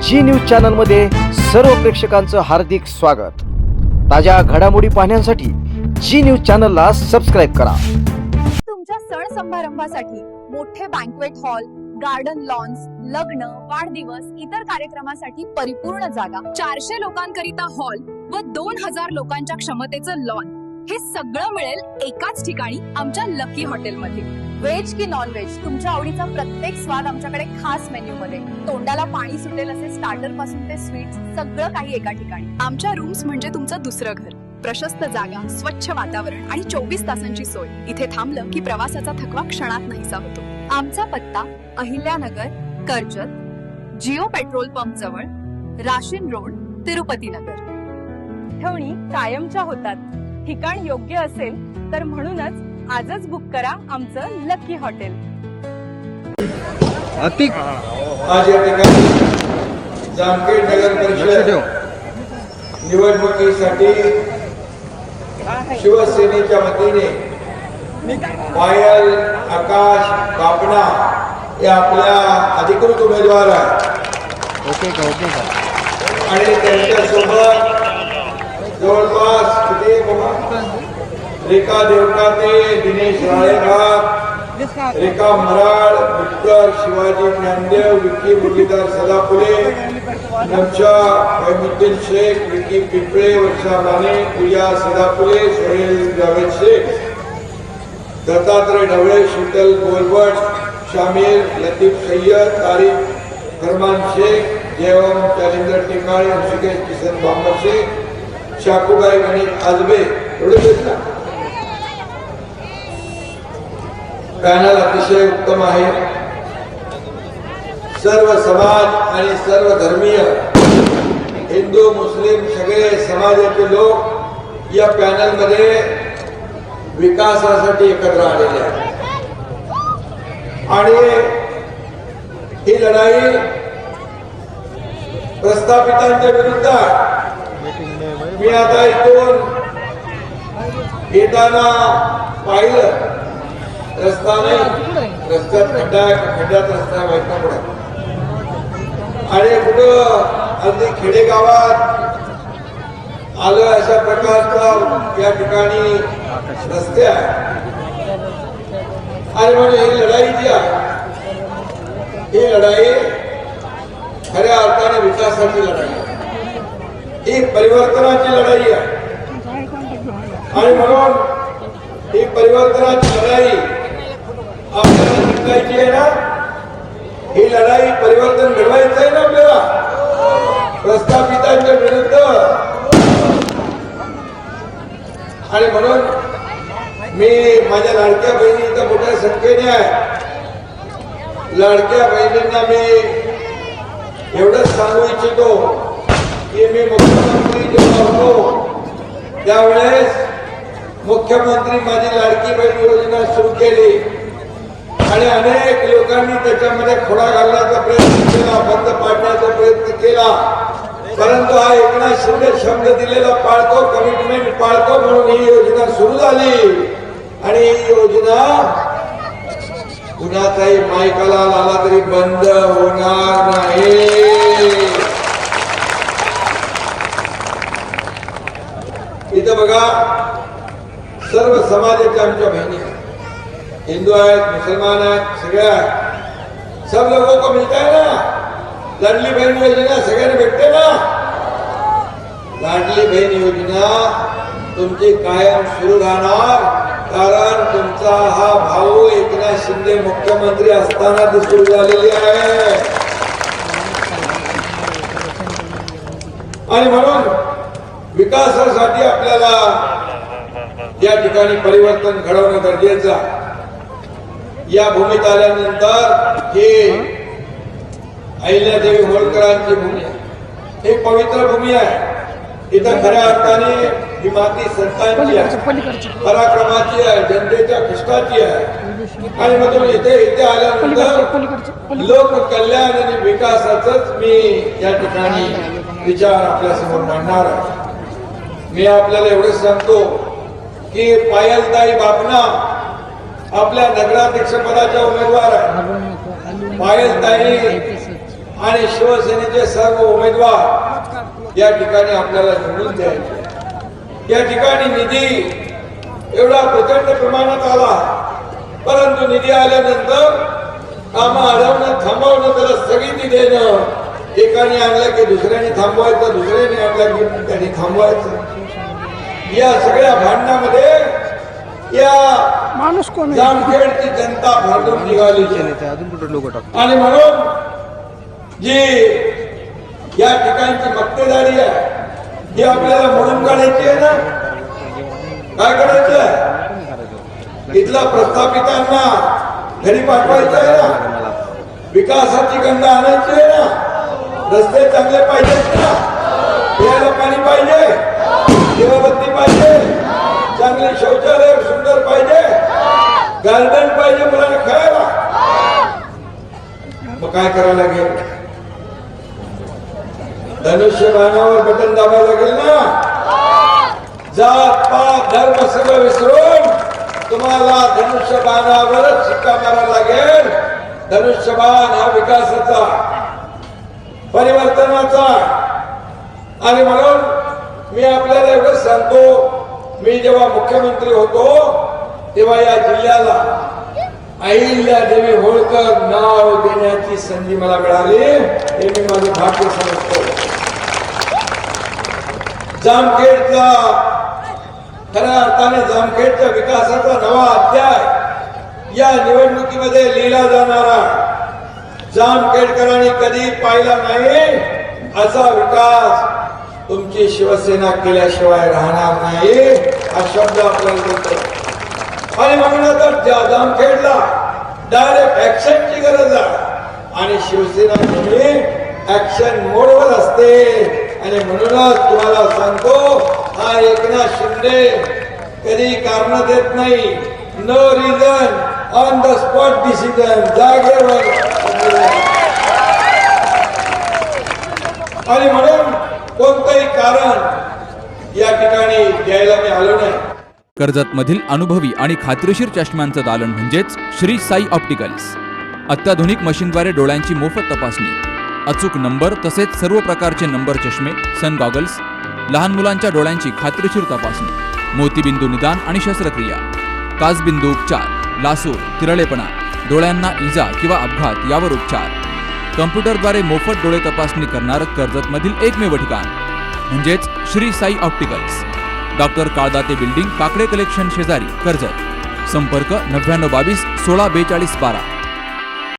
जी news channel मध्ये सर्व प्रेक्षकांचं हार्दिक स्वागत। ताज्या घडामोडी पाहण्यासाठी जी न्यूज चॅनलला सबस्क्राइब करा। तुमच्या सण समारंभासाठी मोठे बँक्वेट हॉल, गार्डन लॉन्स, लग्न, वाढदिवस, इतर कार्यक्रमासाठी परिपूर्ण जागा, 400 लोकांकरिता हॉल व 2000 लोकांच्या क्षमतेचं लॉन, हे सगळं मिळेल एकाच ठिकाणी आमच्या लकी हॉटेलमध्ये। व्हेज की नॉन व्हेज, तुमच्या आवडीचा प्रत्येक स्वाद आमच्याकडे खास मेन्यू मध्ये। तोंडाला पाणी सुटेल असे स्टार्टर पासून ते स्वीट्स, सगळं काही एका ठिकाणी। आमच्या रूम्स म्हणजे तुमचं दुसरं घर। प्रशस्त जागा, स्वच्छ वातावरण आणि 24 तासांची सोय। इथे थांबलं की प्रवासाचा थकवा क्षणात नाहीसा होतो। आमचा पत्ता अहिल्यानगर, कर्जत, जिओ पेट्रोल पंप जवळ, राशीन रोड, तिरुपती नगर। ठेवणी कायमच्या होतात। ठिकाण योग्य असेल तर म्हणूनच आजच बुक करा आमचं लकी हॉटेल। आज या ठिकाणी जामखेड नगर परिषद निवडणुकीसाठी शिवसेनेच्या वतीने पायल आकाश बापणा हे आपल्या अधिकृत उमेदवार आहेत आणि त्यांच्यासोबत जवळपास रेखा देवकाते, दिनेश राळेघाट, रेखा मराळ, विक्टर शिवाजी ज्ञानदेव, विक्की मुरलीधर सदाफुले, नमशा फैमुद्दीन शेख, विक्की पिंपळे, वर्षा राणे, प्रिया सदाफुले, सोहेल जावेद शेख, दत्तात्रय ढवळे, शीतल गोलवट, शामीर, लतीफ सय्यद, तारिक फरमान शेख, जयवंत जालिंदर टिकाळे, ऋषिकेश किसन बांबर शेख, शाकूबाई गणित आजबे, एवढे ना। पॅनल अतिशय उत्तम आहे। सर्व समाज आणि सर्व धर्मीय, हिंदू मुस्लिम सगळे समाजाचे लोक या पॅनल मध्ये विकासासाठी एकत्र आलेले आहेत आणि ही लढाई प्रस्थापितांच्या विरुद्ध आहे। मी आता इथून येताना पाहिलं, रस्ता नाही, रस्त्यात खड्डा आहे, खड्ड्यात रस्ता माहित नाही पडत आणि कुठं अगदी खेडेगावात आलं अशा प्रकारचा या ठिकाणी रस्ते आहे आणि म्हणून ही लढाई जी आहे ही लढाई खऱ्या अर्थाने विकासाची लढाई आहे, ही परिवर्तनाची लढाई आहे आणि म्हणून ही परिवर्तनाची लढाई आपल्याला जिंकायची आहे ना। ही लढाई परिवर्तन घडवायचं आहे ना आपल्याला प्रस्थापितांच्या विरुद्ध आणि म्हणून मी माझ्या लाडक्या बहिणी इथं मोठ्या संख्येने आहे। लाडक्या बहिणींना मी एवढंच सांगू इच्छितो की मी मुख्यमंत्री जेव्हा होतो त्यावेळेस मुख्यमंत्री माझी लाडकी बहीण योजना सुरू केली आणि अनेक लोकांनी त्याच्यामध्ये खोडा घालण्याचा प्रयत्न केला, बंद पाडण्याचा प्रयत्न केला, परंतु हा एकनाथ शिंदे शब्द दिलेला पाळतो, कमिटमेंट पाळतो म्हणून ही योजना सुरू झाली आणि ही योजना कुणाचाही मायकाला आला तरी बंद होणार नाही। इथं बघा, सर्व समाजाच्या आमच्या बहिणी आहेत, हिंदू आहेत, मुसलमान आहेत, सगळे आहेत, सब लोगों को मिलता है ना। लाडली बहन योजना सगळ्यांना भेटते ना। लाडली बहन योजना तुमची कायम सुरू राहणार, कारण तुमचा हा भाऊ एकनाथ शिंदे मुख्यमंत्री असताना ती सुरू झालेली आहे आणि म्हणून विकासासाठी आपल्याला या ठिकाणी परिवर्तन घडवणं गरजेचं आहे। या भूमीत आल्यानंतर हे अहिल्यादेवी होळकरांची भूमी आहे, ही पवित्र भूमी आहे। इथं खऱ्या अर्थाने ही माती संतांची आहे, पराक्रमाची आहे, जनतेच्या कष्टाची आहे आणि मग इथे आल्यानंतर लोक कल्याण आणि विकासाचंच मी या ठिकाणी विचार आपल्या समोर मांडणार आहे। मी आपल्याला एवढंच सांगतो की पायलताई बापना आपल्या नगराध्यक्ष पदाच्या उमेदवार आहे। पायलताई आणि शिवसेनेचे सर्व उमेदवार या ठिकाणी आपल्याला निवडून द्यायचे। या ठिकाणी निधी एवढा प्रचंड प्रमाणात आला, परंतु निधी आल्यानंतर कामं अडवणं थांबवणं, त्याला स्थगिती देणं, एकाने आणलं की दुसऱ्याने थांबवायचं, दुसऱ्याने आणलं की त्यांनी थांबवायचं। या सगळ्या भांडणामध्ये या माणूस कोण आहे? जामखेडची जनता भांडून निघाली आणि म्हणून जी या ठिकाणची मक्तेदारी आहे ही आपल्याला मोडून काढायची आहे ना। काय करायचं आहे? इथला प्रस्थापितांना घरी पाठवायचं आहे ना, विकासाची गंध आणायची आहे ना, रस्ते चांगले पाहिजेत ना, प्यायला पाणी पाहिजे, दिवाबत्ती पाहिजे, चांगले शौचालय सुंदर पाहिजे, गार्डन पाहिजे मुलांना खेळायला। मग काय करावं लागेल? धनुष्यबाणावर बटन दाबावं लागेल ना। जात पात धर्म सगळं विसरून तुम्हाला धनुष्यबाणावरच शिक्का मारावा लागेल। धनुष्यबाण हा विकासाचा, परिवर्तनाचा। आणि म्हणून मी आपल्याला एवढं सांगतो, मी जेव्हा मुख्यमंत्री होतो तेव्हा या जिल्ह्याला अहिल्यादेवी होळकर नाव देण्याची संधी मला मिळाली, हे मी माझे भाग्य समजतो। जामखेडचा खऱ्या अर्थाने जामखेडच्या विकासाचा नवा अध्याय या निवडणुकीमध्ये लिहिला जाणारा, जामखेडकरांनी कधी पाहिला नाही असा विकास तुमची शिवसेना केल्याशिवाय राहणार नाही, हा शब्द आपल्याला देतो। आणि म्हणून आता जामखेडला डायरेक्ट ऍक्शनची गरज आहे आणि शिवसेना नेहमी ऍक्शन मोडवर असते। आणि म्हणूनच तुम्हाला सांगतो, हा एकनाथ शिंदे कधी कारण देत नाही। No reason, on the spot decision, जागेवर। आणि म्हणून कोणतंही कारण या ठिकाणी द्यायला मी आलो नाही। कर्जतमधील अनुभवी आणि खात्रीशीर चष्म्यांचं दालन म्हणजेच श्री साई ऑप्टिकल्स। अत्याधुनिक मशीनद्वारे डोळ्यांची मोफत तपासणी, अचूक नंबर तसेच सर्व प्रकारचे नंबर चष्मे, सन गॉगल्स, लहान मुलांच्या डोळ्यांची खात्रीशीर तपासणी, मोतीबिंदू निदान आणि शस्त्रक्रिया, काचबिंदू उपचार, लासूर, तिरळेपणा, डोळ्यांना इजा किंवा अपघात यावर उपचार, कम्प्युटरद्वारे मोफत डोळे तपासणी करणारं कर्जतमधील एकमेव ठिकाण म्हणजेच Shri Sai opticals. Doctor Kaldate building, Kakade collection शेजारी, कर्जत। संपर्क 9922 16 42 12।